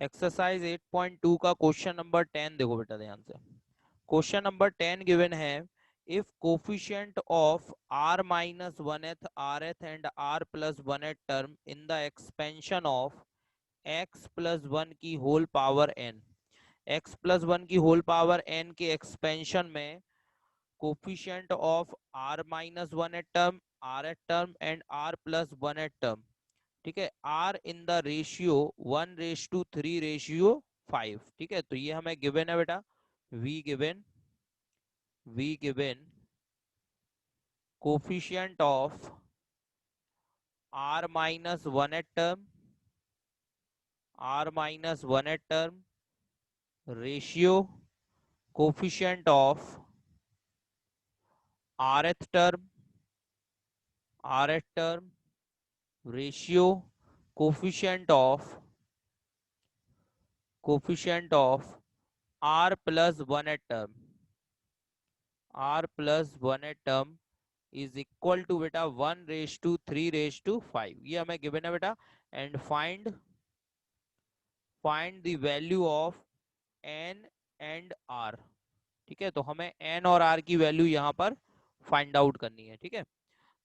Exercise 8.2 का question number 10 देखो बेटा ध्यान से। क्वेश्चन नंबर 10 गिवन है, if coefficient of r minus one th r th and r plus one th term in the expansion of x plus one की whole power n, x plus one की whole power n के expansion में coefficient of r minus one th term, r th term and r plus one th term, ठीक है, are in the ratio 1:3:5। ठीक है, तो ये हमें गिवन है बेटा। We given coefficient of are minus one th term, ratio coefficient of are th term, ratio coefficient of are plus one th term, is equal to बेटा 1:3:5। ये हमें गिवन है बेटा। And find the value of n and r. ठीक है, तो हमें N और आर की वैल्यू यहाँ पर फाइंड आउट करनी है। ठीक है,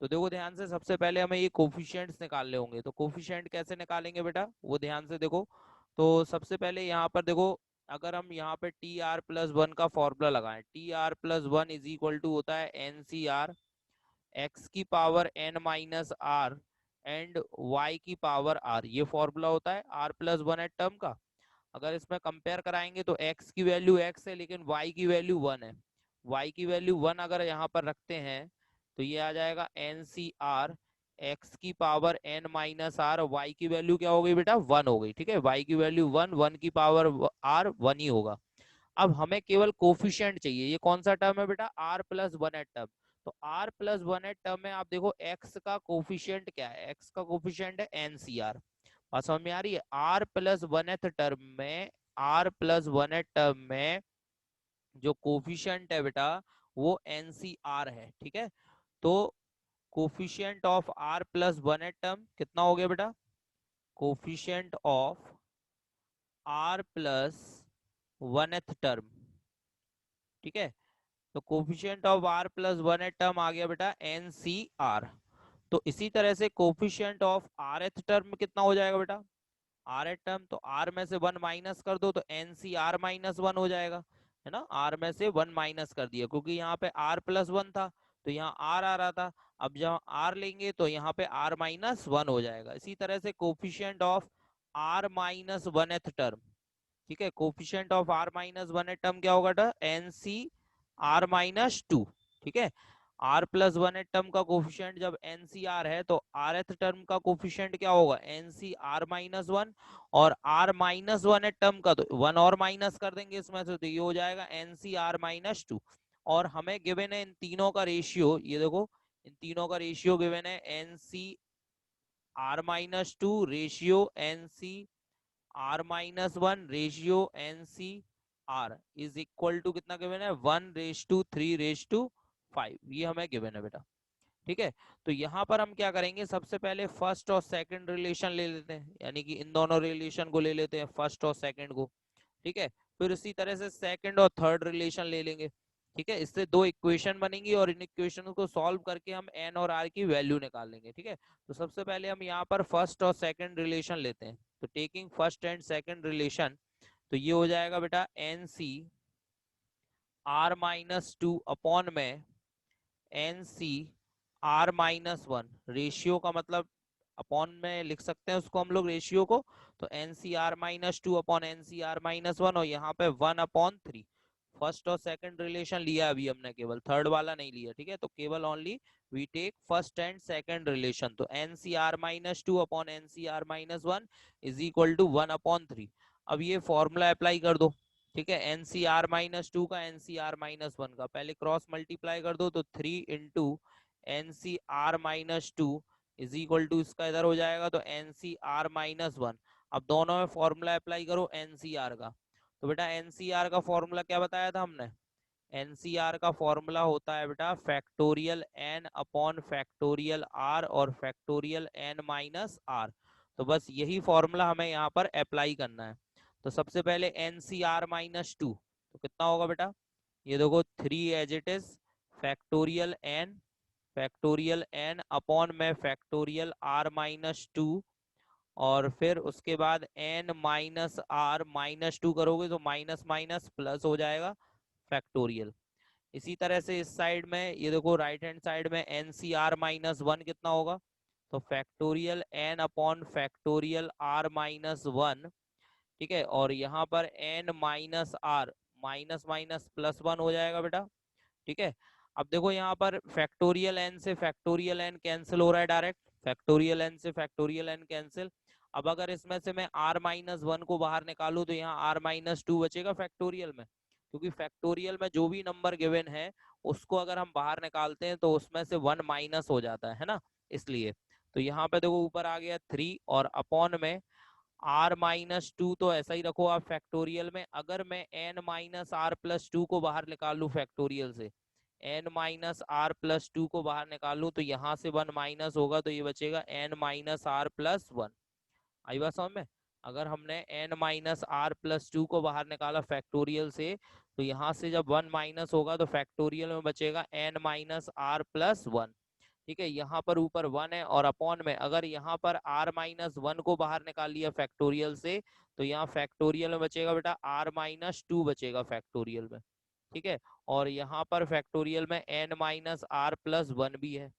तो देखो ध्यान से, सबसे पहले हमें ये कोफिशिएंट्स निकालने होंगे। तो कोफिशिएंट कैसे निकालेंगे बेटा, वो ध्यान से देखो। तो सबसे पहले यहाँ पर देखो, अगर हम यहाँ पे टी आर प्लस वन का फॉर्मूला लगाएं, T R plus one is equal to होता है एन सी आर, एक्स की power N minus R and Y की पावर आर। ये फॉर्मूला होता है R plus one th term का। अगर इसमें कंपेयर कराएंगे तो x की वैल्यू x है, लेकिन y की वैल्यू 1 है। y की वैल्यू 1 अगर यहाँ पर रखते हैं तो ये आ जाएगा एन सी आर, एक्स की power n minus R, Y की वैल्यू क्या हो गई बेटा, 1 हो गई। ठीक है, y की वैल्यू 1, 1 की पावर r 1 ही होगा। अब हमें केवल कोफिशिएंट चाहिए। ये कौन सा टर्म है बेटा, r plus one th term. तो r plus one th term में आप देखो एक्स का कोफिशिएंट क्या है, एक्स का कोफिशिएंट है एनसीआर। बात समझ में आ रही है। R plus one th term में, जो कोफिशिएंट है बेटा वो एनसीआर है। ठीक है, तो coefficient of are plus one th term कितना हो गया बेटा, coefficient of are plus one th term. ठीक है, तो coefficient of are plus one th term आ गया बेटा एन सी आर। तो इसी तरह से coefficient of are th term कितना हो जाएगा बेटा, आर एथ टर्म, तो आर में से वन माइनस कर दो तो N C R minus one हो जाएगा, है ना। आर में से वन माइनस कर दिया क्योंकि यहाँ पे आर प्लस वन था तो यहाँ आर आ रहा था। अब जब आर लेंगे तो यहाँ पे आर माइनस वन हो जाएगा। इसी तरह से coefficient of are minus one th term, ठीक है, coefficient of are minus one th term क्या होगा, N C R minus two. ठीक है, R plus one th term का कोफिशिएंट जब एन सी आर है तो आर एथ टर्म का कोफिशिएंट क्या होगा, N C R minus one. और R minus one th term का तो वन और माइनस कर देंगे इसमें से, तो ये हो जाएगा N C R minus two. और हमें गिवन है इन तीनों का रेशियो, ये देखो इन तीनों का रेशियो गिवन है N C R minus two ratio N C R minus one ratio N C R is equal to कितना गिवन है, 1:3:5। ये हमें गिवन है बेटा। ठीक है, तो यहाँ पर हम क्या करेंगे, सबसे पहले फर्स्ट और सेकंड रिलेशन ले लेते हैं, यानी कि इन दोनों रिलेशन को ले लेते हैं, फर्स्ट और सेकंड को। ठीक है, फिर इसी तरह से सेकंड और थर्ड रिलेशन ले लेंगे। ठीक है, इससे दो इक्वेशन बनेंगी और इन इक्वेशन को सॉल्व करके हम एन और आर की वैल्यू निकाल लेंगे। ठीक है, तो सबसे पहले हम यहाँ पर फर्स्ट और सेकंड रिलेशन लेते हैं। तो taking first and second relation, तो ये हो जाएगा बेटा N C R minus two upon में N C R minus one, ratio का मतलब अपॉन में लिख सकते हैं उसको हम लोग रेशियो को। तो N C R minus two upon N C R minus one, और यहाँ पे 1/3। फर्स्ट और सेकंड रिलेशन लिया अभी हमने, केवल थर्ड वाला नहीं लिया। ठीक है, तो केवल only we take first and second relation. तो N C R minus two upon N C R minus one is equal to 1/3। अब ये फॉर्मूला अप्लाई कर दो। ठीक है, N C R minus two का n C R minus one का पहले क्रॉस मल्टीप्लाई कर दो, तो 3 n C R minus two is equal to इसका इधर हो जाएगा तो N C R minus one. अब दोनों में फॉर्मूला अप्लाई करो एन सी आर का। तो बेटा एन सी आर का फॉर्मूला क्या बताया था हमने, एन सी आर का फॉर्मूला होता है बेटा factorial N upon factorial are और फैक्टोरियल एन माइनस आर। तो बस यही फॉर्मूला हमें यहाँ पर अप्लाई करना है। तो सबसे पहले N C R minus two, तो कितना होगा बेटा, ये देखो 3 as it is factorial N upon में फैक्टोरियल आर माइनस टू, और फिर उसके बाद N minus R minus two करोगे तो माइनस माइनस प्लस हो जाएगा फैक्टोरियल। इसी तरह से इस साइड में ये देखो राइट हैंड साइड में N C R minus one कितना होगा, तो factorial N upon factorial are minus one, ठीक है, और यहाँ पर N minus R minus minus plus one हो जाएगा बेटा, ठीक है। अब देखो यहाँ पर फैक्टोरियल एन से फैक्टोरियल एन कैंसिल हो रहा है डायरेक्ट, फैक्टोरियल एन से फैक्टोरियल एन कैंसिल। अब अगर इसमें से मैं आर माइनस वन को बाहर निकालू तो यहाँ आर माइनस टू बचेगा फैक्टोरियल में, क्योंकि फैक्टोरियल में जो भी नंबर गिवन है उसको अगर हम बाहर निकालते हैं तो उसमें से वन माइनस हो जाता है ना, इसलिए। तो यहाँ पे देखो ऊपर आ गया थ्री और अपॉन में आर माइनस टू, तो ऐसा ही रखो आप फैक्टोरियल में। अगर मैं N minus are plus two को बाहर निकाल लू फैक्टोरियल से, N minus are plus two को बाहर निकाल लूँ तो यहाँ से वन माइनस होगा तो ये बचेगा N minus are plus one. आई बात समझ में। अगर हमने N minus are plus two को बाहर निकाला फैक्टोरियल से तो यहाँ से जब वन माइनस होगा तो फैक्टोरियल में बचेगा N minus are plus one, ठीक है। यहाँ पर ऊपर वन है और अपॉन में अगर यहाँ पर आर माइनस वन को बाहर निकाल लिया फैक्टोरियल से तो यहाँ फैक्टोरियल में बचेगा बेटा आर माइनस टू बचेगा फैक्टोरियल में, ठीक है। और यहाँ पर फैक्टोरियल में N minus are plus one भी है,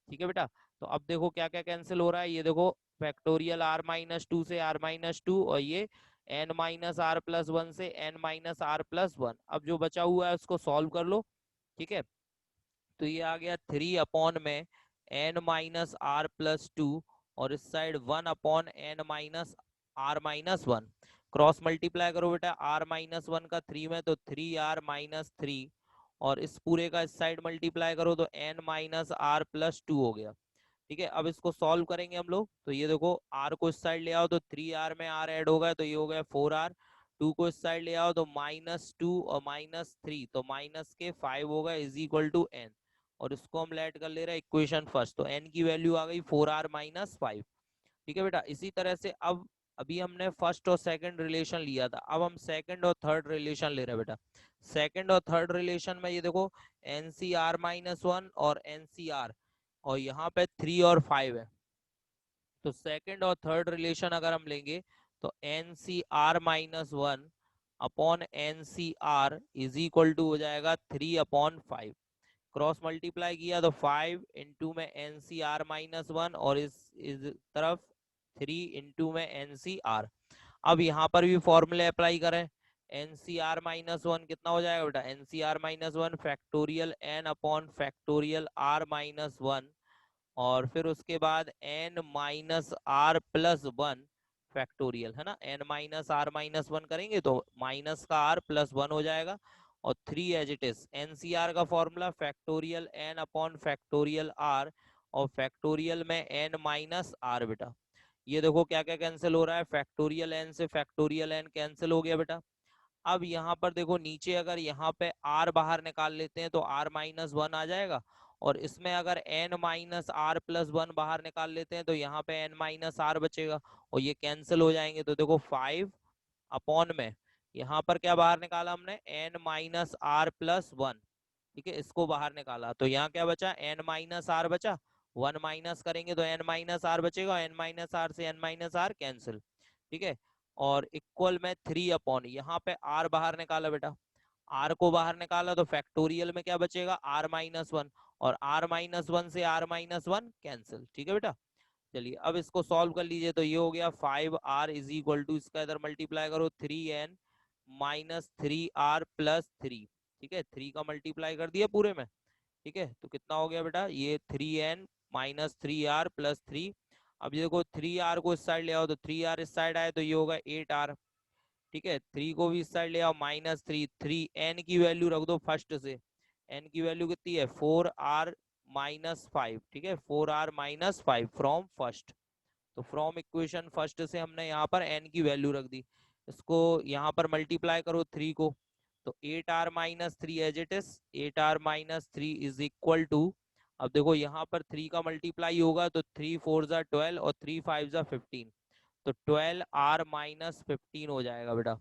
ठीक है बेटा। तो अब देखो क्या क्या कैंसिल हो रहा है, ये देखो फैक्टोरियल आर माइनस टू से आर माइनस टू, और ये n minus are plus one से N minus are plus one. अब जो बचा हुआ है उसको सॉल्व कर लो, ठीक है। तो ये आ गया थ्री अपॉन में N minus are plus two, और इस side one upon N minus R minus one. Cross multiply करो बेटा, आर माइनस वन का थ्री में तो थ्री आर माइनस थ्री, और इस पूरे का इस साइड मल्टीप्लाई करो तो N minus are plus two हो गया, ठीक है। अब इसको सॉल्व करेंगे हम लोग, तो ये देखो आर को इस साइड ले आओ तो थ्री आर में आर ऐड होगा तो ये हो गया फोर आर, टू को इस साइड ले आओ तो माइनस टू और माइनस थ्री तो माइनस के फाइव होगा इज इक्वल टू एन, और इसको हम लेट कर ले रहे हैं इक्वेशन फर्स्ट, तो एन की वैल्यू आ गई फोर आर माइनस फाइव, ठीक है बेटा। इसी तरह से अब अभी हमने फर्स्ट और सेकंड रिलेशन लिया था, अब हम सेकंड और थर्ड रिलेशन ले रहे हैं बेटा। सेकंड और थर्ड रिलेशन में ये देखो N C R minus one और एन सी आर, और यहाँ पे थ्री और फाइव है। तो सेकंड और थर्ड रिलेशन अगर हम लेंगे तो N C R minus one upon N C R is equal to हो जाएगा three upon five. Cross multiply किया तो फाइव इंटू में N C R minus one, और इस तरफ थ्री इंटू में एन सी आर। अब यहाँ पर भी फॉर्मूले अप्लाई करें, N C R minus one कितना हो जाएगा बेटा, N C R minus one factorial N upon factorial are minus one, और फिर उसके बाद N minus are plus one factorial, है ना। N minus R minus one करेंगे तो माइनस का आर प्लस वन हो जाएगा, और three as it is. N c r का formula factorial N upon factorial are, और फैक्टोरियल में एन माइनस आर बेटा। ये देखो क्या क्या कैंसिल हो रहा है, फैक्टोरियल एन से फैक्टोरियल एन कैंसिल हो गया बेटा। अब यहाँ पर देखो नीचे अगर यहाँ पे आर बाहर निकाल लेते हैं तो आर माइनस वन आ जाएगा, और इसमें अगर N minus are plus one बाहर निकाल लेते हैं तो यहाँ पे एन माइनस आर बचेगा, और ये कैंसिल हो जाएंगे। तो देखो फाइव अपॉन में यहाँ पर क्या बाहर निकाला हमने, N minus are plus one, ठीक है, इसको बाहर निकाला तो यहाँ क्या बचा, एन माइनस आर बचा। वन माइनस करेंगे तो एन माइनस आर बचेगा, एन माइनस आर से एन माइनस आर कैंसिल, ठीक है। और इक्वल में थ्री अपॉन यहाँ पे आर बाहर निकाला बेटा, आर को बाहर निकाला तो फैक्टोरियल में क्या बचेगा, आर माइनस वन, और आर माइनस वन से आर माइनस वन कैंसिल, ठीक है बेटा। चलिए अब इसको सॉल्व कर लीजिए, तो ये हो गया five R is equal to, इसका इधर मल्टीप्लाई करो three N minus three are plus three, ठीक है, थ्री का मल्टीप्लाई कर दिया पूरे में, ठीक है। तो कितना हो गया बेटा, ये three N minus three are plus three. अब ये देखो थ्री आर को इस साइड ले आओ तो थ्री आर इस साइड आए तो ये होगा एट आर, ठीक है। थ्री को भी इस साइड ले आओ माइनस थ्री, थ्री एन की वैल्यू रख दो फर्स्ट से, एन की वैल्यू कितनी है फोर आर माइनस फाइव, ठीक है, four r minus five from first. तो फ्रॉम इक्वेशन फर्स्ट से हमने यहाँ पर एन की वैल्यू रख दी, इसको यहाँ पर मल्टीप्लाई करो थ्री को, तो eight r minus three as it is, eight r minus three is equal to, अब देखो यहाँ पर थ्री का मल्टीप्लाई होगा तो थ्री फोर जा ट्वेल्व और थ्री फाइव जा फिफ्टीन, तो 12r माइनस 15 हो जाएगा बेटा।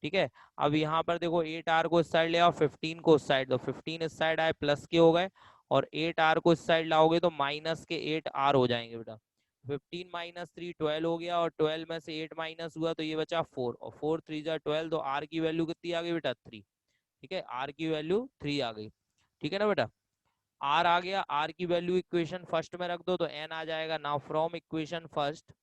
ठीक है, अब यहाँ पर देखो 8r को इस साइड ले आओ, 15 को उस साइड, तो 15 इस साइड आए प्लस के हो गए, और 8r को इस साइड लाओगे तो माइनस के 8r हो जाएंगे बेटा। 15 माइनस 3 12 हो गया, और 12 में से 8 माइनस हुआ तो ये बचा 4, और 4 3 जा 12, तो r की वैल्यू कितनी आ गई बेटा 3। ठीक है, r की वैल्यू 3 आ गई। ठीक है ना बेटा, r आ गया, r की वैल्यू इक्वेशन फर्स्ट में रख दो तो n आ जाएगा। Now from equation first,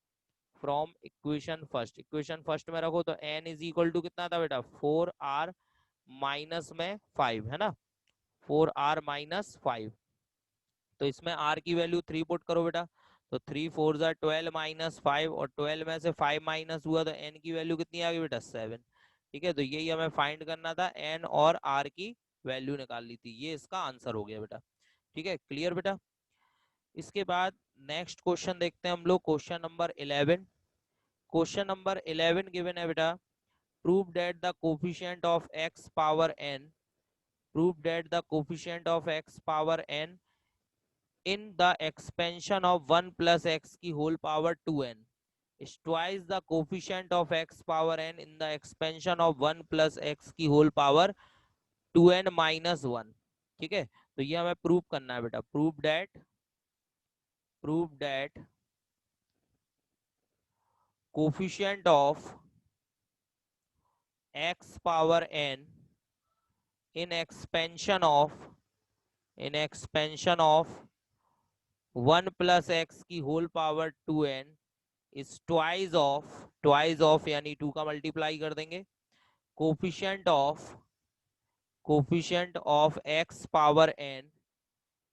equation first में रखो तो n इज इक्वल टू कितना था बेटा 4r माइनस में 5, है ना, 4r-5। तो इसमें r की वैल्यू 3 पुट करो बेटा, तो 3 4 जा 12 माइनस 5, और 12 में से 5 माइनस हुआ तो n की वैल्यू कितनी आ गई बेटा 7। ठीक है, तो यही हमें फाइंड करना था, n और r की वैल्यू निकाल ली थी, ये इसका आंसर हो गया बेटा। ठीक है, क्लियर बेटा। इसके बाद नेक्स्ट क्वेश्चन देखते हैं हम लोग, question number 11। Question number 11 given है बेटा, prove that the coefficient of x power n, prove that the coefficient of x power n in the expansion of 1 plus x की whole power 2n is twice the coefficient of x power n in the expansion of 1 plus x की whole power 2n minus 1। ठीक है, तो ये हमें prove करना है बेटा, prove that coefficient of x power n in expansion of 1 plus x की whole power 2n is twice of यानी 2 का मल्टीप्लाई कर देंगे, coefficient of x power n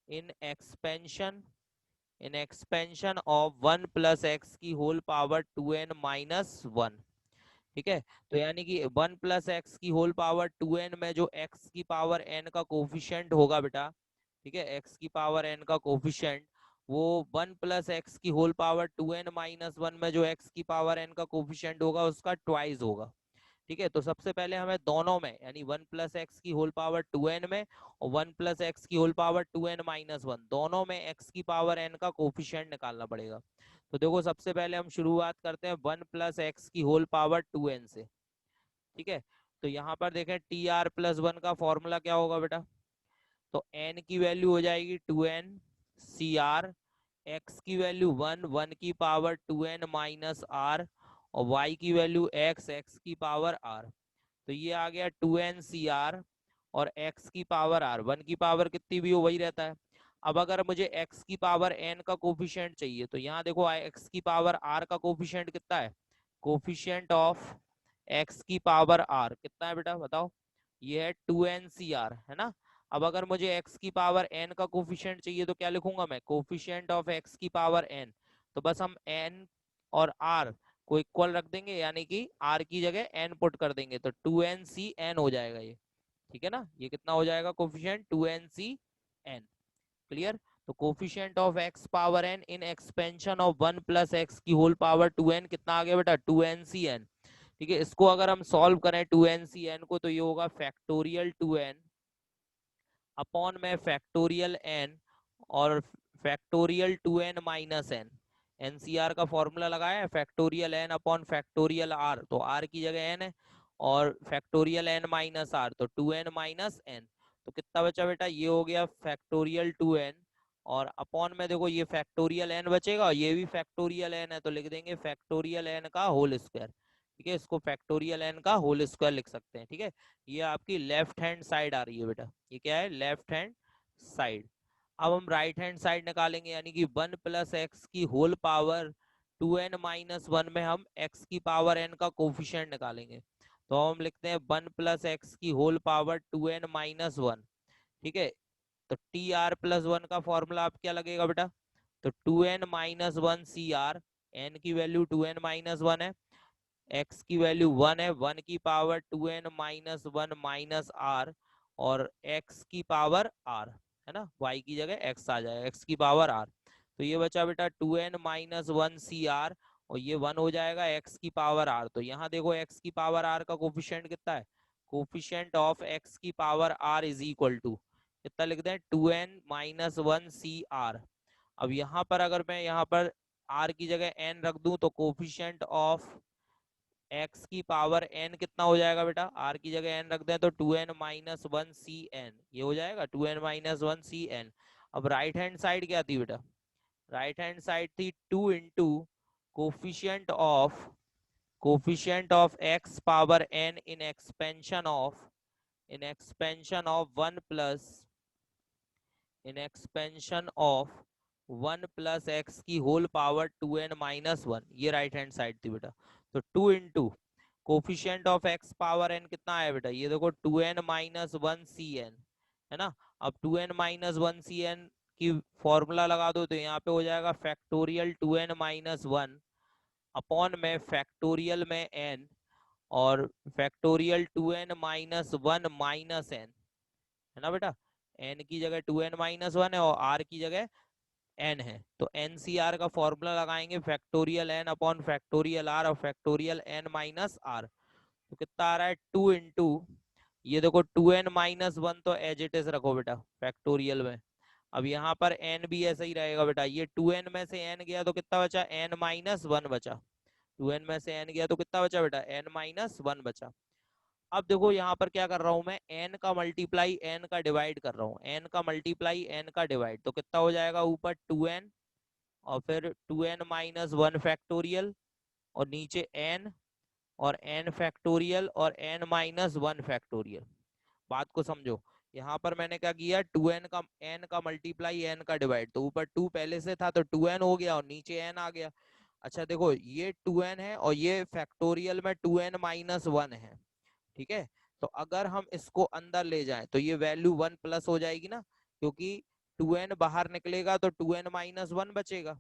in expansion of 1 plus x की होल पावर 2n माइनस 1। ठीक है, तो यानी कि 1 प्लस एक्स की होल पावर 2n में जो x की पावर n का कोफिशिएंट होगा बेटा, ठीक है, x की पावर n का कोफिशिएंट वो 1 प्लस एक्स की होल पावर 2n माइनस 1 में जो x की पावर n का कोफिशिएंट होगा उसका ट्वाइस होगा। ठीक है, तो सबसे पहले हमें दोनों में यानी 1 प्लस एक्स की होल पावर 2n में और 1 प्लस एक्स की होल पावर 2n माइनस 1 दोनों में x की पावर n का कोफिशिएंट निकालना पड़ेगा। तो देखो सबसे पहले हम शुरुआत करते हैं 1 प्लस एक्स की होल पावर 2n से। ठीक है, तो यहाँ पर देखें टी आर प्लस 1 का फॉर्मूला क्या होगा बेटा, तो n की वैल्यू हो जाएगी 2n सी आर, x की वैल्यू 1 की पावर 2n माइनस आर, और y की वैल्यू x की पावर r। तो ये आ गया 2n सी आर और x की पावर r, 1 की पावर कितनी भी हो वही रहता है। अब अगर मुझे x की पावर n का कोफिशिएंट चाहिए तो यहाँ देखो x की पावर r का कोफिशिएंट कितना है, कोफिशिएंट ऑफ x की पावर r कितना है बेटा बताओ, ये है 2n सी आर, है ना। अब अगर मुझे x की पावर n का कोफिशिएंट चाहिए तो क्या लिखूंगा मैं, कोफिशिएंट ऑफ x की पावर n, तो बस हम n और r को इक्वल रख देंगे, यानी कि r की जगह n पुट कर देंगे तो 2n हो जाएगा ये। ठीक है ना, ये कितना हो जाएगा कोफिशिएंट 2n। क्लियर, तो coefficient of x power n in expansion of 1 plus x की होल पावर 2n कितना आ गया बेटा 2n। ठीक है, इसको अगर हम सॉल्व करें 2n को तो ये होगा फैक्टोरियल 2n अपॉन में फैक्टोरियल n और factorial 2n minus n। NCR का फॉर्मूला लगाया है, factorial n upon factorial r, तो r की जगह n है, और फैक्टोरियल n माइनस r तो 2n माइनस n। तो कितना बचा बेटा, ये हो गया फैक्टोरियल 2n, और अपॉन में देखो ये फैक्टोरियल n बचेगा, ये भी फैक्टोरियल n है तो लिख देंगे फैक्टोरियल n का होल स्क्वायर। ठीक है, इसको फैक्टोरियल n का होल स्क्वायर लिख सकते हैं। ठीक है, ये आपकी लेफ्ट हैंड साइड आ रही है बेटा, ये क्या है लेफ्ट हैंड साइड। अब हम राइट हैंड साइड निकालेंगे, यानी कि 1 प्लस एक्स की होल पावर 2n माइनस 1 में हम x की पावर n का कोफिशिएंट निकालेंगे, तो हम लिखते हैं 1 प्लस एक्स की होल पावर 2n माइनस 1। ठीक है, तो टी आर प्लस 1 का फॉर्मूला आप क्या लगेगा बेटा, तो 2n minus 1 C r, n की वैल्यू 2n माइनस 1 है, x की वैल्यू 1 है, 1 की power 2n minus 1 minus r, और x की पावर r, है ना, y की जगह x आ जाएगा, x की पावर r। तो ये बचा बेटा 2n माइनस 1 सी आर, और ये 1 हो जाएगा x की पावर r। तो यहाँ देखो x की पावर r का कोफिशिएंट कितना है, कोफिशिएंट ऑफ x की power r is equal to कितना लिख दें 2n माइनस 1 सी आर। अब यहाँ पर अगर मैं यहाँ पर आर की जगह एन रख दूं तो कोफिशिएंट ऑफ एक्स की पावर एन कितना हो जाएगा बेटा, आर की जगह एन रख दें तो 2n-1 cn, ये हो जाएगा 2n-1 cn। अब राइट हैंड साइड क्या थी बेटा, राइट हैंड साइड थी 2 into coefficient of x power n in expansion of 1 plus x की होल पावर 2n-1, ये राइट हैंड साइड थी बेटा। तो 2 into coefficient of x power n कितना आया बेटा, ये देखो 2n-1 cn, है ना। अब 2n-1 cn की फॉर्मूला लगा दो तो यहाँ पे हो जाएगा फैक्टोरियल 2n-1 अपॉन में फैक्टोरियल में n, और फैक्टोरियल 2n-1 माइनस n, है ना बेटा। n की जगह 2n-1 है और r की जगह n है, तो NCR का फॉर्मूला लगाएंगे factorial n upon factorial r और फैक्टोरियल n माइनस r। तो कितना आ रहा है 2 इंटू, ये देखो 2n-1 तो एज इट इज रखो बेटा फैक्टोरियल में। अब यहाँ पर n भी ऐसा ही रहेगा बेटा, ये 2n में से n गया तो कितना बचा, n-1 बचा। 2n में से n गया तो कितना बचा बेटा, n-1 बचा। अब देखो यहाँ पर क्या कर रहा हूं मैं, n का मल्टीप्लाई n का डिवाइड कर रहा हूँ, n का मल्टीप्लाई n का डिवाइड, तो कितना हो जाएगा ऊपर 2n और फिर 2n-1 फैक्टोरियल और नीचे n और n फैक्टोरियल और n-1 फैक्टोरियल। बात को समझो, यहाँ पर मैंने क्या किया, 2n का n का मल्टीप्लाई n का डिवाइड, तो ऊपर 2 पहले से था तो 2n हो गया और नीचे n आ गया। अच्छा देखो ये 2n है और ये फैक्टोरियल में 2n-1 है, ठीक है। तो अगर हम इसको अंदर ले जाएं तो ये वैल्यू 1 प्लस हो जाएगी ना, क्योंकि 2n बाहर निकलेगा तो 2n-1 बचेगा।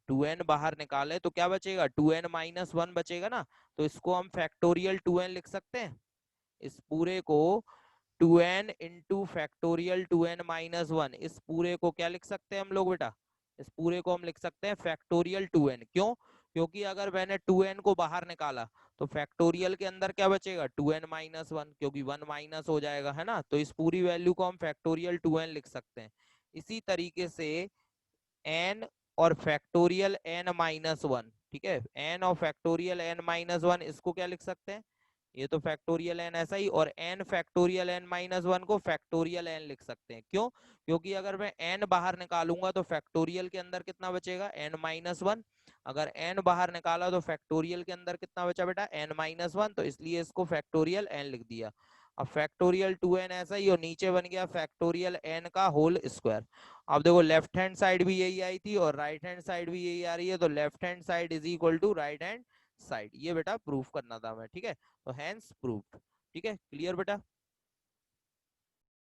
2n बाहर निकाले तो क्या बचेगा, 2n-1 बचेगा ना। तो इसको हम फैक्टोरियल 2n लिख सकते हैं, इस पूरे को 2n इंटू फैक्टोरियल 2n-1, इस पूरे को क्या लिख सकते हैं हम लोग बेटा, इस पूरे को हम लिख सकते हैं फैक्टोरियल 2n। क्यों, क्योंकि अगर मैंने 2n को बाहर निकाला तो फैक्टोरियल के अंदर क्या बचेगा 2n-1, क्योंकि 1 माइनस हो जाएगा, है ना। तो इस पूरी वैल्यू को हम फैक्टोरियल 2n लिख सकते हैं। इसी तरीके से n और फैक्टोरियल n-1, ठीक है, n और फैक्टोरियल n-1 इसको क्या लिख सकते हैं, ये तो फैक्टोरियल n ऐसा ही, और n फैक्टोरियल n-1 को फैक्टोरियल n लिख सकते हैं। क्यों, क्योंकि अगर मैं n बाहर निकालूंगा तो फैक्टोरियल के अंदर कितना बचेगा n-1, अगर n बाहर निकाला तो फैक्टोरियल के अंदर कितना बचा बेटा n-1, तो इसलिए इसको फैक्टोरियल n लिख दिया। अब फैक्टोरियल 2n ऐसा ही और नीचे बन गया फैक्टोरियल n का होल स्क्वायर। अब देखो लेफ्ट हैंड साइड भी यही आई थी और राइट हैंड साइड भी यही आ रही है, तो left hand side is equal to right hand side, ये बेटा प्रूफ करना था मैं, ठीक है। तो हैंस प्रूव्ड, ठीक है, क्लियर बेटा।